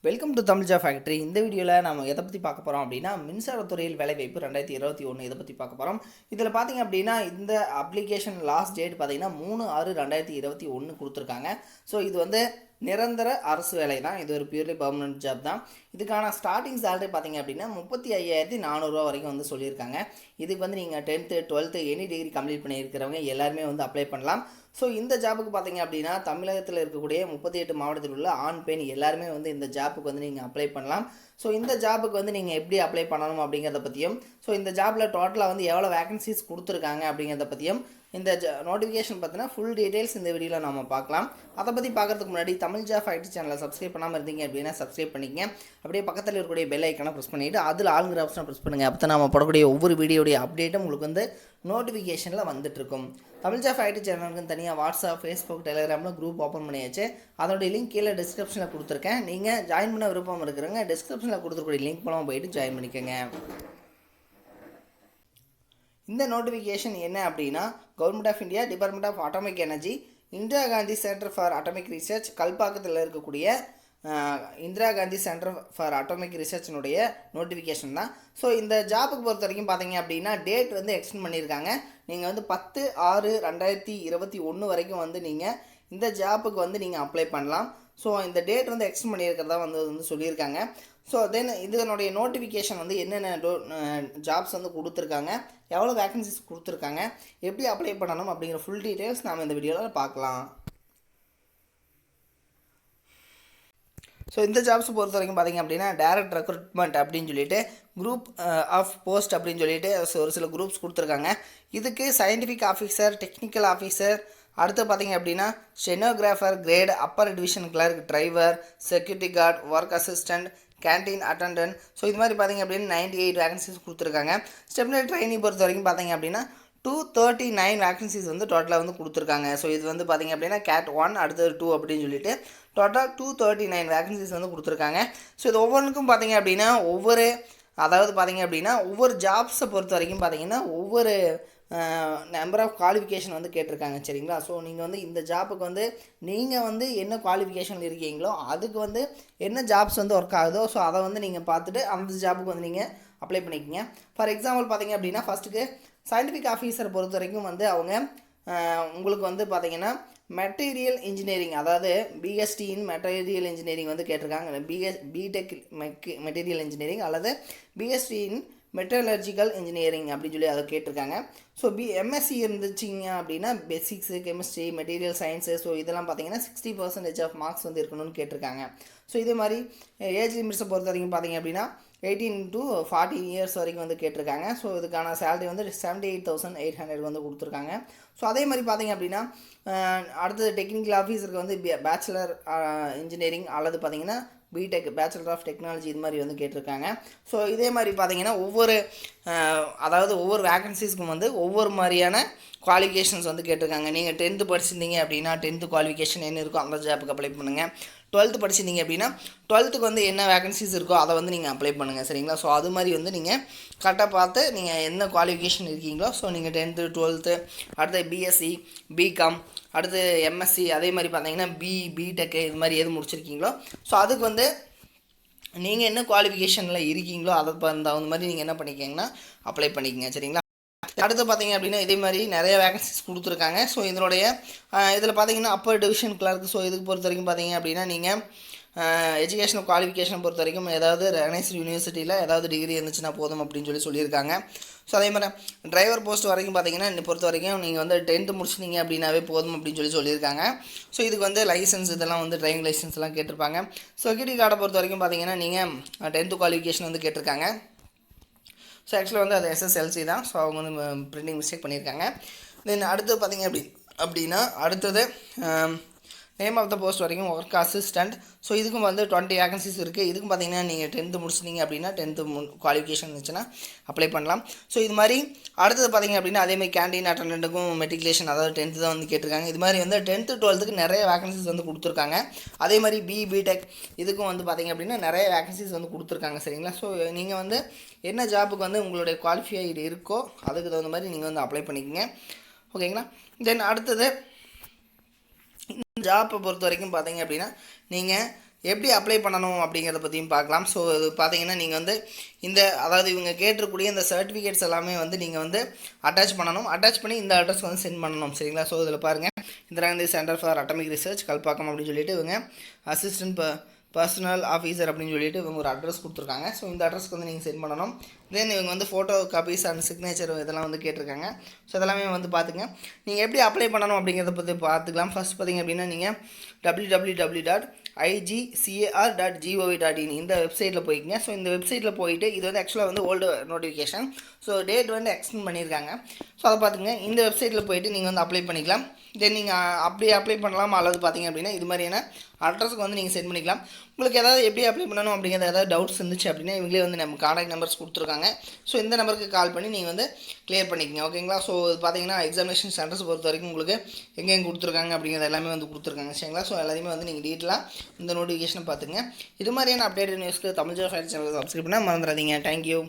Welcome to Tamil job factory. இந்த வீடியோவில் நம்ம எதை பற்றி பார்க்க போகிறோம் அப்படின்னா, மின்சாரத்துறையில் வேலைவாய்ப்பு 2021 இதை பற்றி பார்க்க போகிறோம். இதில் பார்த்தீங்க அப்படின்னா, இந்த அப்ளிகேஷன் லாஸ்ட் டேட் பார்த்தீங்கன்னா 3/6/2021 கொடுத்துருக்காங்க. ஸோ இது வந்து நிரந்தர அரசு வேலை தான். இது ஒரு பியூர்லி பர்மனன்ட் ஜாப் தான். இதுக்கான ஸ்டார்டிங் சேலரி பார்த்தீங்க அப்படின்னா 35,400 வரைக்கும் வந்து சொல்லியிருக்காங்க. இதுக்கு வந்து நீங்கள் 10th 12th any degree complete பண்ணியிருக்கிறவங்க எல்லாருமே வந்து அப்ளை பண்ணலாம். ஸோ இந்த ஜாப்புக்கு பார்த்தீங்க அப்படின்னா, தமிழகத்தில் இருக்கக்கூடிய 38 மாவட்டத்தில் உள்ள ஆண் பெண் எல்லாருமே வந்து இந்த ஜாப்புக்கு வந்து நீங்கள் அப்ளை பண்ணலாம். ஸோ இந்த ஜாப்புக்கு வந்து நீங்கள் எப்படி அப்ளை பண்ணணும் அப்படிங்கிறத பற்றியும், ஸோ இந்த ஜாப்பில் டோட்டலாக வந்து எவ்வளோ வேகன்சிஸ் கொடுத்துருக்காங்க அப்படிங்கிறத பற்றியும், இந்த நோட்டிஃபிகேஷன் பார்த்தீங்கன்னா ஃபுல் டீட்டெயில்ஸ் இந்த வீடியோவில் நம்ம பார்க்கலாம். அதை பற்றி பார்க்குறதுக்கு முன்னாடி தமிழ் ஜாப் ஃபேக்ட்ரி சேனலை சப்ஸ்கிரைப் பண்ணாமல் இருந்தீங்க அப்படின்னா சப்ஸ்கிரைப் பண்ணிக்கங்க. அப்படியே பக்கத்தில் இருக்கக்கூடிய பெல் ஐக்கானை ப்ரெஸ் பண்ணிவிட்டு அதில் ஆளுங்கிற ஆப்ஷனை ப்ரெஸ் பண்ணுங்கள். அப்போ தான் நம்ம போடக்கூடிய ஒவ்வொரு வீடியோடைய அப்டேட்டும் உங்களுக்கு வந்து நோட்டிஃபிகேஷனில் வந்துட்டுருக்கும். தமிழ் ஜாப் ஃபேக்ட்ரி சேனலுக்கு தனியாக வாட்ஸ்அப், ஃபேஸ்புக், டெலிகிராமில் குரூப் ஓப்பன் பண்ணியாச்சு. அதோடைய லிங்க் கீழே டிஸ்கிரிப்ஷனில் கொடுத்துருக்கேன். நீங்கள் ஜாயின் பண்ண விருப்பம் இருக்கிறவங்க டிஸ்கிரிப்ஷனில் கொடுத்துருக்கூடிய லிங்க் மூலமாக போயிட்டு ஜாயின் பண்ணிக்கோங்க. இந்த நோட்டிஃபிகேஷன் என்ன அப்படின்னா, government of India, department of atomic energy, Indira Gandhi centre for atomic research, கல்பாக்கத்தில் இருக்கக்கூடிய Indira Gandhi centre for atomic ரிசர்ச்சினுடைய நோட்டிஃபிகேஷன் தான். ஸோ இந்த ஜாப்புக்கு பொறுத்த வரைக்கும் பார்த்தீங்க அப்படின்னா டேட் வந்து எக்ஸ்டெண்ட் பண்ணியிருக்காங்க. நீங்கள் வந்து 10/6/2021 வரைக்கும் வந்து நீங்கள் இந்த ஜாப்புக்கு வந்து நீங்கள் அப்ளை பண்ணலாம். ஸோ இந்த டேட் வந்து எக்ஸ்டெண்ட் பண்ணியிருக்கிறதா வந்து சொல்லியிருக்காங்க. ஸோ தென் இதனுடைய நோட்டிஃபிகேஷன் வந்து என்னென்ன ஜாப்ஸ் வந்து கொடுத்துருக்காங்க, எவ்வளோ வேகன்சிஸ் கொடுத்துருக்காங்க, எப்படி அப்ளை பண்ணணும் அப்படிங்கிற ஃபுல் டீட்டெயில்ஸ் நாம் இந்த வீடியோவில் பார்க்கலாம். ஸோ இந்த ஜாப்ஸ் பொறுத்த வரைக்கும் பார்த்திங்க அப்படின்னா டைரக்ட் ரெக்ரூட்மெண்ட் அப்படின்னு சொல்லிட்டு குரூப் ஆஃப் போஸ்ட் அப்படின்னு சொல்லிட்டு ஒரு சில குரூப்ஸ் கொடுத்துருக்காங்க. இதுக்கு சயின்டிஃபிக் ஆஃபீஸர், டெக்னிக்கல் ஆஃபீஸர், அடுத்து பார்த்திங்க அப்படின்னா stenographer grade, upper division clerk, driver, security guard, work assistant, canteen attendant. So இது மாதிரி பார்த்திங்க அப்படின்னா 98 வேகன்சிஸ் கொடுத்துருக்காங்க. ஸ்டெப்னரி ட்ரைனிங் பொறுத்த வரைக்கும் பார்த்திங்க அப்படின்னா 239 வேகன்சிஸ் வந்து டோட்டலாக வந்து கொடுத்துருக்காங்க. ஸோ இது வந்து பார்த்திங்க அப்படின்னா கேட் 1 அடுத்தது 2 அப்படின்னு சொல்லிட்டு டோட்டல் 239 வேகன்சிஸ் வந்து கொடுத்துருக்காங்க. ஸோ இது ஒவ்வொன்றுக்கும் பார்த்திங்க அப்படின்னா ஒவ்வொரு ஜாப்ஸை பொறுத்த வரைக்கும் பார்த்திங்கன்னா ஒவ்வொரு நம்பர் ஆஃப் குவாலிஃபிகேஷன் வந்து கேட்டிருக்காங்க. சரிங்களா? ஸோ நீங்கள் வந்து இந்த ஜாப்புக்கு வந்து நீங்கள் வந்து என்ன குவாலிஃபிகேஷன் இருக்கீங்களோ அதுக்கு வந்து என்ன ஜாப்ஸ் வந்து ஒர்க் ஆகுதோ ஸோ அதை வந்து நீங்கள் பார்த்துட்டு அந்த ஜாப்புக்கு வந்து நீங்கள் அப்ளை பண்ணிக்கோங்க. ஃபார் எக்ஸாம்பிள் பார்த்திங்க அப்படின்னா ஃபஸ்ட்டுக்கு சயின்டிஃபிக் ஆஃபீஸர் பொறுத்த வரைக்கும் வந்து அவங்க உங்களுக்கு வந்து பார்த்திங்கன்னா மெட்டீரியல் இன்ஜினியரிங், அதாவது பிஎஸ்டி இன் மெட்டீரியல் இன்ஜினியரிங் வந்து கேட்டிருக்காங்க. பிடெக் மெட்டீரியல் இன்ஜினியரிங் அல்லது பிஎஸ்டி இன் மெட்டலர்ஜிக்கல் இன்ஜினியரிங் அப்படின்னு சொல்லி அதை கேட்டிருக்காங்க. ஸோ எம்எஸ்சி இருந்துச்சிங்க அப்படின்னா basics, chemistry, material science, so இதெல்லாம் பார்த்தீங்கன்னா 60% ஆஃப் மார்க்ஸ் வந்து இருக்கணும்னு கேட்டிருக்காங்க. ஸோ இதே மாதிரி ஏஜ் லிமிட்ஸை பொறுத்த வரைக்கும் பார்த்தீங்க அப்படின்னா 18 to 40 இயர்ஸ் வரைக்கும் வந்து கேட்டிருக்காங்க. ஸோ இதுக்கான சேலரி வந்து 78,800 வந்து கொடுத்துருக்காங்க. ஸோ அதே மாதிரி பார்த்தீங்க அப்படின்னா அடுத்தது டெக்னிக்கல் ஆஃபீஸருக்கு வந்து பேச்சுலர் இன்ஜினியரிங் அல்லது பார்த்தீங்கன்னா பிடெக், பேச்சுலர் ஆஃப் டெக்னாலஜி இது மாதிரி வந்து கேட்டிருக்காங்க. ஸோ இதே மாதிரி பார்த்தீங்கன்னா ஒவ்வொரு வேகன்சிஸ்க்கும் வந்து ஒவ்வொரு மாதிரியான குவாலிஃபிகேஷன்ஸ் வந்து கேட்டிருக்காங்க. நீங்கள் 10th படிச்சிருந்தீங்க அப்படின்னா 10th குவாலிஃபிகேஷன் என்ன இருக்கோ அந்த ஜாப்புக்கு அப்ளை பண்ணுங்கள். 12th படிச்சிருந்தீங்க அப்படின்னா 12th வந்து என்ன வேகன்சிஸ் இருக்கோ அதை வந்து நீங்கள் அப்ளை பண்ணுங்கள். சரிங்களா? ஸோ அது மாதிரி வந்து நீங்கள் கரெக்டாக பார்த்து நீங்கள் என்ன குவாலிஃபிகேஷன் இருக்கீங்களோ ஸோ நீங்கள் 10th 12th அடுத்து பிஎஸ்சி, பிகாம், அடுத்து எம்எஸ்சி, அதே மாதிரி பார்த்தீங்கன்னா பிடெக்கு இது மாதிரி எது முடிச்சிருக்கீங்களோ ஸோ அதுக்கு வந்து நீங்கள் என்ன குவாலிஃபிகேஷனில் இருக்கீங்களோ அதை தகுந்த மாதிரி நீங்கள் என்ன பண்ணிக்கிங்கன்னா அப்ளை பண்ணிக்கங்க. சரிங்களா? அடுத்து பார்த்தீங்க அப்படின்னா இதே மாதிரி நிறைய வேகன்சிஸ் கொடுத்துருக்காங்க. ஸோ இதில் பார்த்தீங்கன்னா அப்பர் டிவிஷன் கிளர்க். ஸோ இதுக்கு பொறுத்த வரைக்கும் பார்த்தீங்க அப்படின்னா நீங்கள் எஜுகேஷனல் குவாலிஃபிகேஷன் பொறுத்த வரைக்கும் ஏதாவது ரெகனைஸ்டு யூனிவர்சிட்டியில் ஏதாவது டிகிரி இருந்துச்சுன்னா போதும் அப்படின்னு சொல்லியிருக்காங்க. ஸோ அதே மாதிரி டிரைவர் போஸ்ட் வரைக்கும் பார்த்தீங்கன்னா பொறுத்த வரைக்கும் நீங்கள் வந்து 10th முடிச்சிங்க அப்படின்னாவே போதும் அப்படின்னு சொல்லியிருக்காங்க. ஸோ இதுக்கு வந்து லைசன்ஸ் இதெல்லாம் வந்து டிரைவிங் லைசன்ஸ்லாம் கேட்டிருப்பாங்க. செக்யூரிட்டி கார்டை பொறுத்த வரைக்கும் பார்த்தீங்கன்னா நீங்கள் 10th குவாலிஃபிகேஷன் வந்து கேட்டிருக்காங்க. ஸோ ஆக்சுவலாக வந்து அது எஸ்எஸ்எல்சி தான். ஸோ அவங்க வந்து பிரிண்டிங் மிஸ்டேக் பண்ணியிருக்காங்க. தென் அடுத்து பார்த்தீங்க அப்படின்னா அடுத்தது நேம் ஆஃப் த போஸ்ட் வரைக்கும் ஒர்க் அசிஸ்டண்ட். ஸோ இதுக்கும் வந்து 20 வேகன்சிஸ் இருக்குது. இதுக்கும் பார்த்தீங்கன்னா நீங்கள் 10th முடிச்சிட்டிங்க அப்படின்னா 10th குவாலிஃபிகேஷன் இருந்துச்சுன்னா அப்ளை பண்ணலாம். ஸோ இது மாதிரி அடுத்தது பார்த்தீங்க அப்படின்னா அதேமாதிரி கேன்டீன் அட்டண்டண்ட்டுக்கும் மெட்ரிகுலேஷன், அதாவது 10th தான் வந்து கேட்டிருக்காங்க. இது மாதிரி வந்து 10th 12th நிறைய வேகன்சிஸ் வந்து கொடுத்துருக்காங்க. அதே மாதிரி பிடெக் இதுக்கும் வந்து பார்த்தீங்க அப்படின்னா நிறைய வேகன்சிஸ் வந்து கொடுத்துருக்காங்க. சரிங்களா? ஸோ நீங்கள் வந்து என்ன ஜாப்புக்கு வந்து உங்களுடைய குவாலிஃபைடு இருக்கோ அதுக்கு தகுந்த மாதிரி நீங்கள் வந்து அப்ளை பண்ணிக்கோங்க. ஓகேங்களா? தென் அடுத்தது ஜாப்பை பொறுத்த வரைக்கும் பார்த்தீங்க அப்படின்னா நீங்கள் எப்படி அப்ளை பண்ணணும் அப்படிங்கிறத பற்றியும் பார்க்கலாம். ஸோ இது பார்த்தீங்கன்னா நீங்கள் வந்து அதாவது இவங்க கேட்டிருக்கக்கூடிய இந்த சர்டிஃபிகேட்ஸ் எல்லாமே வந்து நீங்கள் வந்து அட்டாச் பண்ணணும். அட்டாச் பண்ணி இந்த அட்ரஸ்க்கு வந்து சென்ட் பண்ணணும். சரிங்களா? ஸோ இதில் பாருங்கள், Indira Gandhi centre for atomic research Kalpakkam அப்படின்னு சொல்லிட்டு இவங்க அசிஸ்டன்ட் பர்சனல் ஆஃபீஸர் அப்படின்னு சொல்லிட்டு இவங்க ஒரு அட்ரஸ் கொடுத்துருக்காங்க. ஸோ இந்த அட்ரஸ்க்கு வந்து நீங்கள் சென்ட் பண்ணணும். தென் இவங்க வந்து ஃபோட்டோ காப்பீஸ் அண்ட் சிக்னேச்சர் இதெல்லாம் வந்து கேட்டிருக்காங்க. ஸோ இதெல்லாமே வந்து பார்த்துங்க. நீங்கள் எப்படி அப்ளை பண்ணணும் அப்படிங்கிறத பற்றி பார்த்துக்கலாம். ஃபஸ்ட் பார்த்திங்க அப்படின்னா நீங்கள் www.igcar.gov.in இந்த வெப்சைட்டில் போய்க்குங்க. ஸோ இந்த வெப்சைட்டில் போயிட்டு இது வந்து ஆக்சுவலாக வந்து ஓல்டு நோட்டிஃபிகேஷன். ஸோ டேட் வந்து எக்ஸ்டெண்ட் பண்ணியிருக்காங்க. ஸோ அதை பார்த்துங்க. இந்த வெப்சைட்டில் போயிட்டு நீங்கள் வந்து அப்ளை பண்ணிக்கலாம். தென் நீங்கள் அப்படியே அப்ளை பண்ணலாம். அல்லது பார்த்திங்க அப்படின்னா இது மாதிரியான அட்ரஸுக்கு வந்து நீங்கள் சென்ட் பண்ணிக்கலாம். உங்களுக்கு ஏதாவது எப்படி அப்ளை பண்ணணும் அப்படிங்கிறது ஏதாவது டவுட்ஸ் இருந்துச்சு அப்படின்னா இவங்களே வந்து நம்ம கான்டாக்ட் நம்பர்ஸ் கொடுத்துருக்காங்க. ஸோ இந்த நம்பருக்கு கால் பண்ணி நீங்கள் வந்து கிளியர் பண்ணிக்கங்க. ஓகேங்களா? ஸோ பார்த்தீங்கன்னா எக்ஸாமினேஷன் சென்டர்ஸ் பொறுத்த வரைக்கும் உங்களுக்கு எங்கெங்கே கொடுத்துருக்காங்க அப்படிங்கிறது எல்லாமே வந்து கொடுத்துருக்காங்க. சரிங்களா? ஸோ எல்லாத்தையுமே வந்து நீங்கள் டீட்டெயிலாக இந்த நோட்டிஃபிகேஷனை பார்த்துங்க. இது மாதிரியான அப்டேட் நியூஸ்க்கு Tamil job file channel subscribe பண்ணால் மறந்துடாதீங்க. தேங்க்யூ.